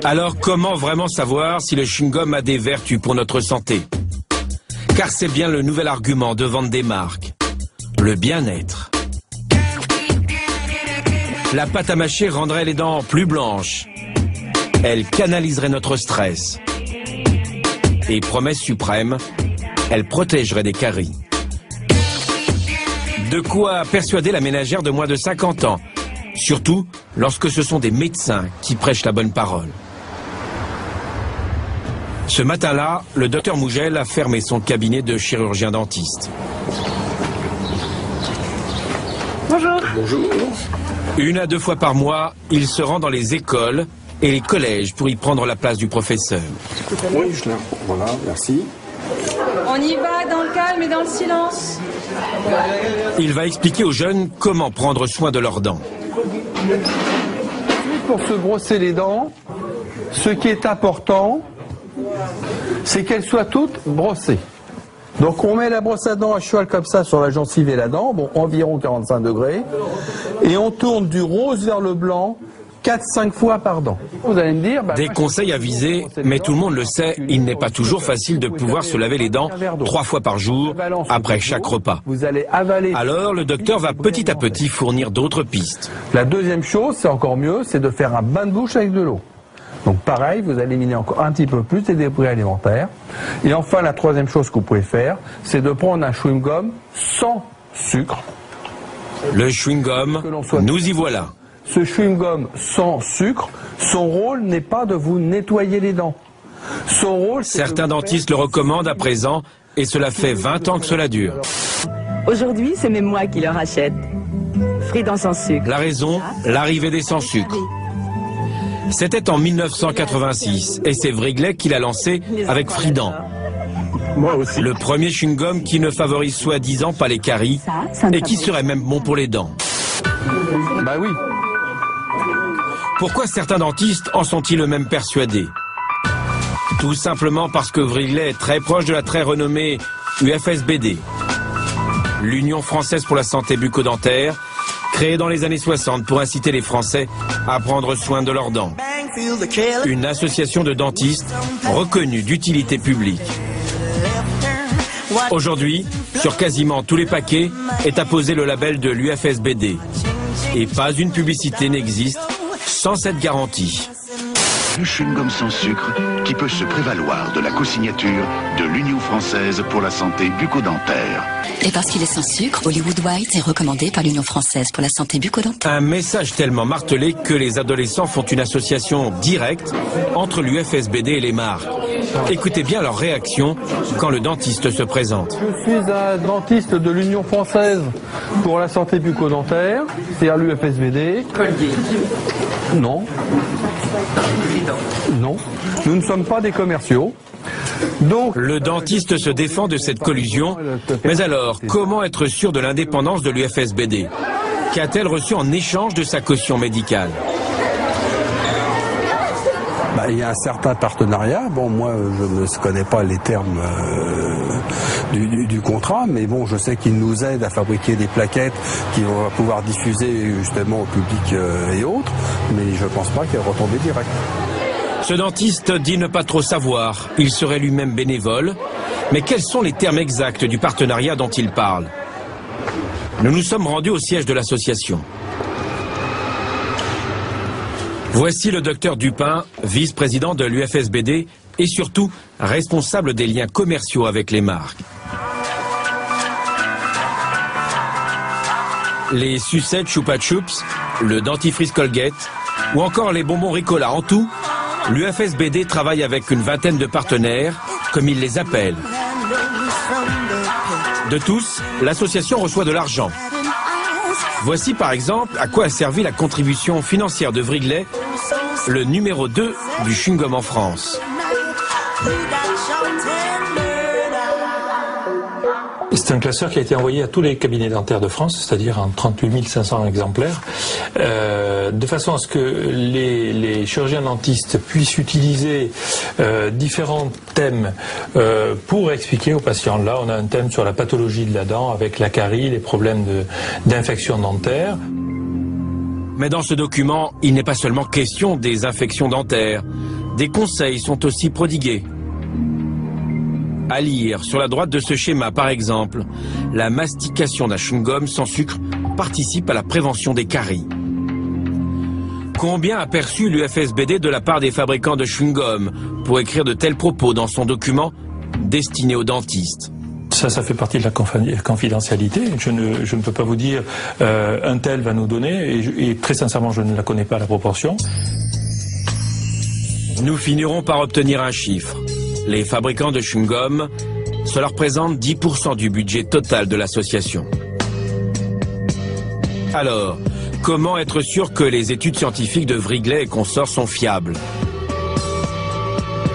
Alors comment vraiment savoir si le chewing-gum a des vertus pour notre santé? Car c'est bien le nouvel argument de vente des marques. Le bien-être. La pâte à mâcher rendrait les dents plus blanches. Elle canaliserait notre stress. Et promesse suprême, elle protégerait des caries. De quoi persuader la ménagère de moins de 50 ans, surtout lorsque ce sont des médecins qui prêchent la bonne parole. Ce matin-là, le docteur Mougel a fermé son cabinet de chirurgien dentiste. Bonjour. Bonjour. 1 à 2 fois par mois, il se rend dans les écoles et les collèges pour y prendre la place du professeur. Oui, voilà, merci. On y va dans le calme et dans le silence. Il va expliquer aux jeunes comment prendre soin de leurs dents. Pour se brosser les dents, ce qui est important, c'est qu'elles soient toutes brossées. Donc on met la brosse à dents à cheval comme ça sur la gencive et la dent, bon environ 45 degrés, et on tourne du rose vers le blanc 4-5 fois par dent. Vous allez me dire... Des conseils avisés, mais tout le monde le sait, il n'est pas toujours facile de pouvoir se laver les dents 3 fois par jour, après chaque repas. Vous allez avaler... Alors le docteur va petit à petit fournir d'autres pistes. La deuxième chose, c'est encore mieux, c'est de faire un bain de bouche avec de l'eau. Donc pareil, vous éliminez encore un petit peu plus les débris alimentaires. Et enfin, la troisième chose que vous pouvez faire, c'est de prendre un chewing-gum sans sucre. Le chewing-gum, nous y voilà. Ce chewing-gum sans sucre, son rôle n'est pas de vous nettoyer les dents. Son rôle, c'est certains dentistes le recommandent à présent, et cela fait 20 ans que cela dure. Aujourd'hui, c'est même moi qui leur achète. Frident sans sucre. La raison, l'arrivée des sans sucre. C'était en 1986 et c'est Wrigley qui l'a lancé avec Frident. Moi aussi. Le premier chewing-gum qui ne favorise soi-disant pas les caries et qui serait même bon pour les dents. Bah oui. Pourquoi certains dentistes en sont-ils eux-mêmes persuadés? Tout simplement parce que Wrigley est très proche de la très renommée UFSBD, l'Union française pour la santé bucco-dentaire, créée dans les années 60 pour inciter les Français à prendre soin de leurs dents. Une association de dentistes reconnue d'utilité publique. Aujourd'hui, sur quasiment tous les paquets est apposé le label de l'UFSBD. Et pas une publicité n'existe sans cette garantie. Le chewing-gum sans sucre qui peut se prévaloir de la co-signature de l'Union française pour la santé bucco-dentaire. Et parce qu'il est sans sucre, Hollywood White est recommandé par l'Union française pour la santé bucco-dentaire. Un message tellement martelé que les adolescents font une association directe entre l'UFSBD et les marques. Écoutez bien leur réaction quand le dentiste se présente. Je suis un dentiste de l'Union française pour la santé bucco-dentaire, c'est-à-dire l'UFSBD. Non. Non. Nous ne sommes pas des commerciaux. Donc, le dentiste se défend de cette collusion. Mais alors, comment être sûr de l'indépendance de l'UFSBD? Qu'a-t-elle reçu en échange de sa caution médicale? Il y a un certain partenariat. Bon, moi, je ne connais pas les termes du contrat, mais bon, je sais qu'il nous aide à fabriquer des plaquettes qui vont pouvoir diffuser justement au public et autres, mais je ne pense pas qu'elle retombée direct. Ce dentiste dit ne pas trop savoir. Il serait lui-même bénévole. Mais quels sont les termes exacts du partenariat dont il parle? Nous nous sommes rendus au siège de l'association. Voici le docteur Dupin, vice-président de l'UFSBD et surtout responsable des liens commerciaux avec les marques. Les sucettes Chupa Chups, le dentifrice Colgate ou encore les bonbons Ricola. En tout, l'UFSBD travaille avec une vingtaine de partenaires, comme il les appelle. De tous, l'association reçoit de l'argent. Voici par exemple à quoi a servi la contribution financière de Wrigley, le numéro 2 du chewing-gum en France. C'est un classeur qui a été envoyé à tous les cabinets dentaires de France, c'est-à-dire en 38 500 exemplaires, de façon à ce que les chirurgiens dentistes puissent utiliser différents thèmes pour expliquer aux patients. Là, on a un thème sur la pathologie de la dent avec la carie, les problèmes d'infection dentaire. Mais dans ce document, il n'est pas seulement question des infections dentaires. Des conseils sont aussi prodigués. À lire, sur la droite de ce schéma par exemple, la mastication d'un chewing-gum sans sucre participe à la prévention des caries. Combien a perçu l'UFSBD de la part des fabricants de chewing-gum pour écrire de tels propos dans son document destiné aux dentistes? Ça fait partie de la confidentialité. Je ne peux pas vous dire un tel va nous donner, et très sincèrement, je ne la connais pas, la proportion. Nous finirons par obtenir un chiffre. Les fabricants de chewing-gum, cela représente 10% du budget total de l'association. Alors, comment être sûr que les études scientifiques de Wrigley et consorts sont fiables?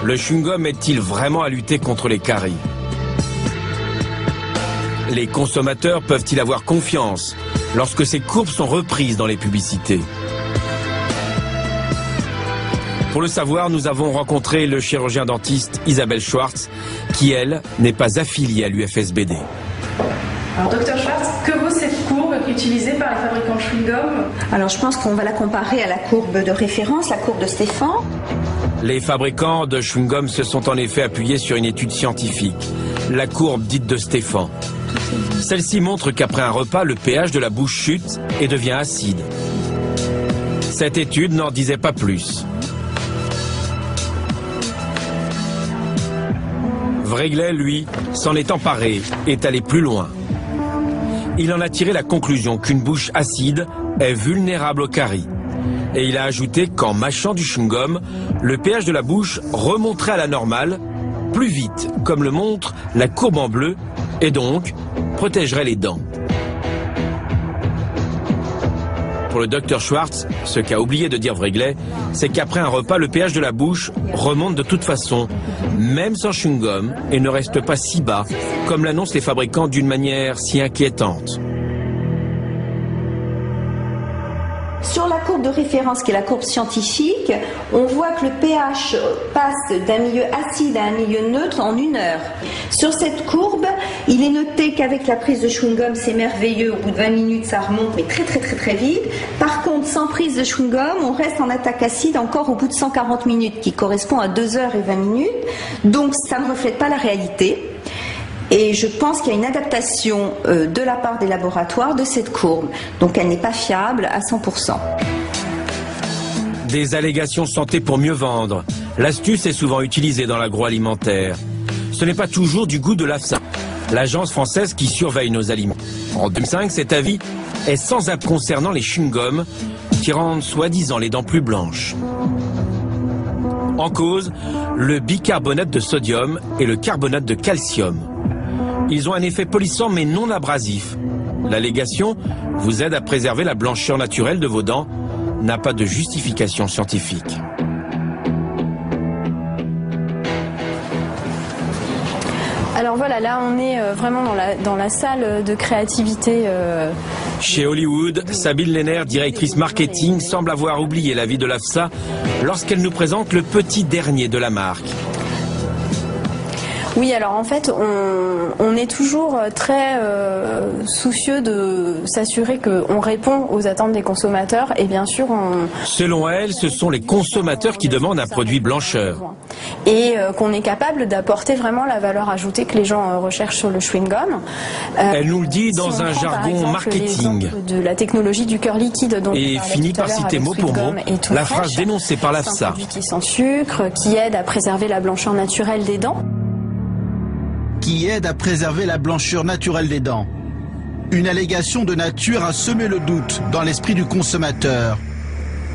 Le chewing-gum est-il vraiment à lutter contre les caries? Les consommateurs peuvent-ils avoir confiance lorsque ces courbes sont reprises dans les publicités? Pour le savoir, nous avons rencontré le chirurgien dentiste Isabelle Schwartz, qui, elle, n'est pas affiliée à l'UFSBD. Alors, docteur Schwartz, que vaut cette courbe utilisée par les fabricants de chewing-gum? Alors, je pense qu'on va la comparer à la courbe de référence, la courbe de Stéphane. Les fabricants de chewing-gum se sont en effet appuyés sur une étude scientifique, la courbe dite de Stéphane. Celle-ci montre qu'après un repas, le pH de la bouche chute et devient acide. Cette étude n'en disait pas plus. Wrigley, lui, s'en est emparé et est allé plus loin. Il en a tiré la conclusion qu'une bouche acide est vulnérable aux caries. Et il a ajouté qu'en mâchant du chewing-gum, le pH de la bouche remonterait à la normale, plus vite, comme le montre la courbe en bleu, et donc protégerait les dents. Pour le docteur Schwartz, ce qu'a oublié de dire Wrigley, c'est qu'après un repas, le pH de la bouche remonte de toute façon, même sans chewing-gum, et ne reste pas si bas, comme l'annoncent les fabricants d'une manière si inquiétante. Sur la courbe de référence, qui est la courbe scientifique, on voit que le pH passe d'un milieu acide à un milieu neutre en 1 heure. Sur cette courbe, il est noté qu'avec la prise de chewing-gum, c'est merveilleux, au bout de 20 minutes, ça remonte, mais très vite. Par contre, sans prise de chewing-gum, on reste en attaque acide encore au bout de 140 minutes, qui correspond à 2 heures et 20 minutes. Donc, ça ne reflète pas la réalité. Et je pense qu'il y a une adaptation de la part des laboratoires de cette courbe. Donc elle n'est pas fiable à 100%. Des allégations santé pour mieux vendre. L'astuce est souvent utilisée dans l'agroalimentaire. Ce n'est pas toujours du goût de l'AFSA, l'agence française qui surveille nos aliments. En 2005, cet avis est sans appel concernant les chewing-gums qui rendent soi-disant les dents plus blanches. En cause, le bicarbonate de sodium et le carbonate de calcium. Ils ont un effet polissant mais non abrasif. L'allégation vous aide à préserver la blancheur naturelle de vos dents, n'a pas de justification scientifique. Alors voilà, là on est vraiment dans la salle de créativité. Chez Hollywood, Sabine Lehner, directrice marketing, semble avoir oublié l'avis de l'AFSA lorsqu'elle nous présente le petit dernier de la marque. Oui, alors en fait, on est toujours très soucieux de s'assurer qu'on répond aux attentes des consommateurs et bien sûr Selon elle, ce sont les consommateurs qui demandent un produit blancheur. Et qu'on est capable d'apporter vraiment la valeur ajoutée que les gens recherchent sur le chewing-gum. Elle nous le dit dans un jargon marketing. De la technologie du cœur liquide dont et finit par citer mot pour mot la phrase dénoncée par l'AFSA. C'est un produit qui est sans sucre, qui aide à préserver la blancheur naturelle des dents. Qui aide à préserver la blancheur naturelle des dents. Une allégation de nature à semer le doute dans l'esprit du consommateur.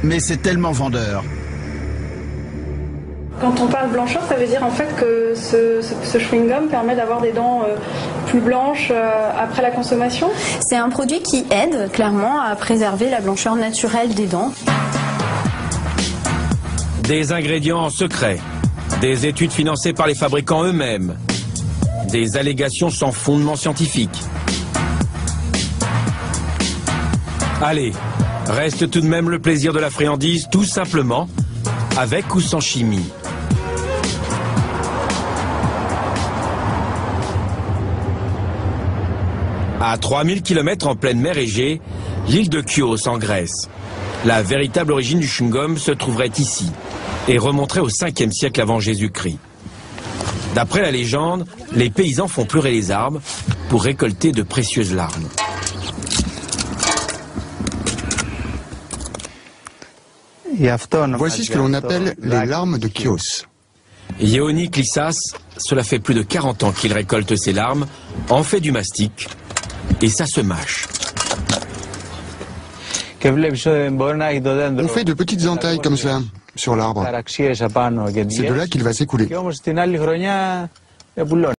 Mais c'est tellement vendeur. Quand on parle blancheur, ça veut dire en fait que ce chewing-gum permet d'avoir des dents plus blanches après la consommation? C'est un produit qui aide clairement à préserver la blancheur naturelle des dents. Des ingrédients secrets, des études financées par les fabricants eux-mêmes, des allégations sans fondement scientifique. Allez, reste tout de même le plaisir de la friandise, tout simplement, avec ou sans chimie. À 3000 km en pleine mer Égée, l'île de Chios en Grèce. La véritable origine du chewing-gum se trouverait ici et remonterait au 5e siècle avant Jésus-Christ. D'après la légende, les paysans font pleurer les arbres pour récolter de précieuses larmes. Voici ce que l'on appelle les larmes de Chios. Yéoni Klissas, cela fait plus de 40 ans qu'il récolte ces larmes, en fait du mastic, et ça se mâche. On fait de petites entailles comme cela, sur l'arbre. C'est de là qu'il va s'écouler.